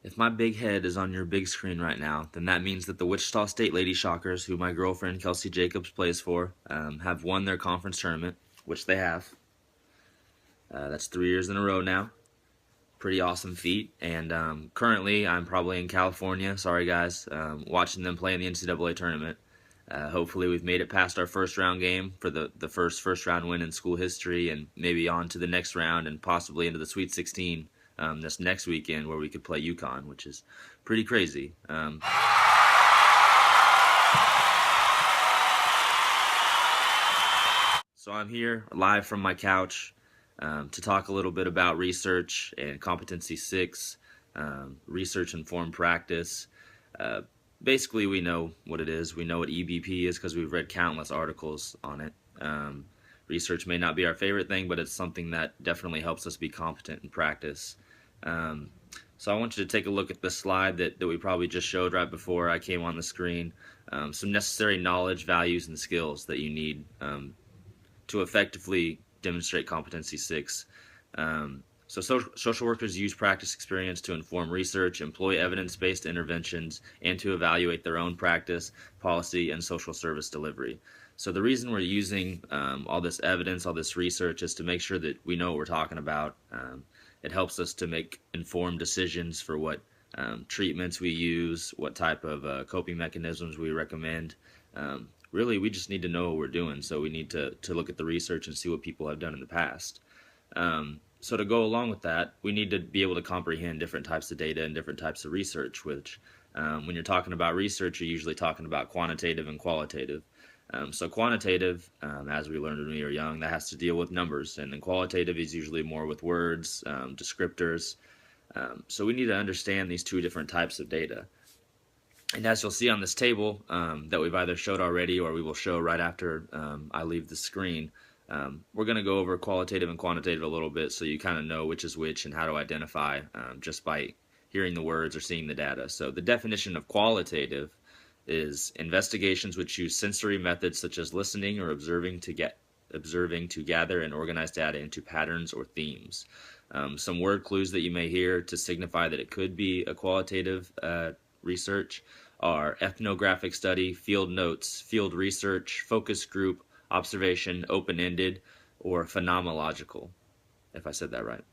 If my big head is on your big screen right now, then that means that the Wichita State Lady Shockers, who my girlfriend Kelsey Jacobs plays for, have won their conference tournament, which they have. That's 3 years in a row now. Pretty awesome feat. And currently, I'm probably in California. Sorry, guys, watching them play in the NCAA tournament. Hopefully, we've made it past our first round game for the first round win in school history, and maybe on to the next round and possibly into the Sweet 16 this next weekend, where we could play UConn, which is pretty crazy. So I'm here live from my couch to talk a little bit about research and Competency 6, research-informed practice. Basically, we know what it is. We know what EBP is because we've read countless articles on it. Research may not be our favorite thing, but it's something that definitely helps us be competent in practice. So I want you to take a look at the slide that we probably just showed right before I came on the screen. Some necessary knowledge, values, and skills that you need to effectively demonstrate Competency 6. So social workers use practice experience to inform research, employ evidence-based interventions, and to evaluate their own practice, policy, and social service delivery. So the reason we're using all this evidence, all this research, is to make sure that we know what we're talking about. It helps us to make informed decisions for what treatments we use, what type of coping mechanisms we recommend. Really, we just need to know what we're doing, so we need to look at the research and see what people have done in the past. So to go along with that, we need to be able to comprehend different types of data and different types of research, which when you're talking about research, you're usually talking about quantitative and qualitative. So quantitative, as we learned when we were young, that has to deal with numbers, and then qualitative is usually more with words, descriptors. So we need to understand these two different types of data. And as you'll see on this table that we've either showed already or we will show right after I leave the screen, we're going to go over qualitative and quantitative a little bit so you kind of know which is which and how to identify just by hearing the words or seeing the data. So the definition of qualitative is investigations which use sensory methods such as listening or observing to gather and organize data into patterns or themes. Some word clues that you may hear to signify that it could be a qualitative research are ethnographic study, field notes, field research, focus group, observation, open-ended, or phenomenological, if I said that right.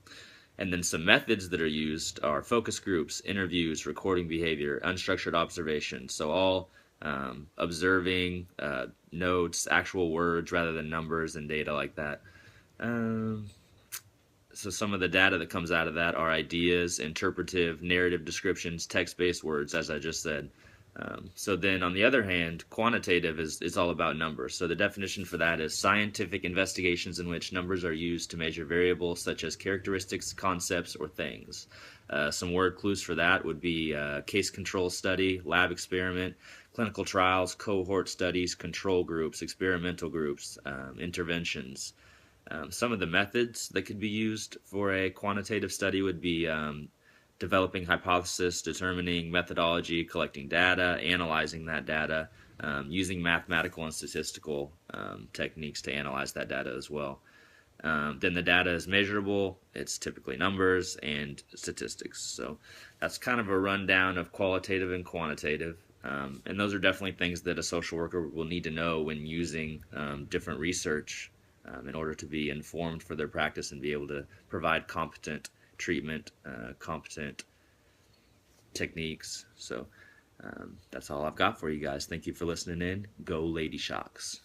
And then some methods that are used are focus groups, interviews, recording behavior, unstructured observation. So all observing, notes, actual words rather than numbers and data like that. So some of the data that comes out of that are ideas, interpretive, narrative descriptions, text-based words, as I just said. So then on the other hand, quantitative is all about numbers. So the definition for that is scientific investigations in which numbers are used to measure variables such as characteristics, concepts, or things. Some word clues for that would be case control study, lab experiment, clinical trials, cohort studies, control groups, experimental groups, interventions. Some of the methods that could be used for a quantitative study would be developing hypothesis, determining methodology, collecting data, analyzing that data, using mathematical and statistical techniques to analyze that data as well. Then the data is measurable. It's typically numbers and statistics. So that's kind of a rundown of qualitative and quantitative. And those are definitely things that a social worker will need to know when using different research in order to be informed for their practice and be able to provide competent treatment, competent techniques. So that's all I've got for you guys. Thank you for listening in. Go Lady Shocks.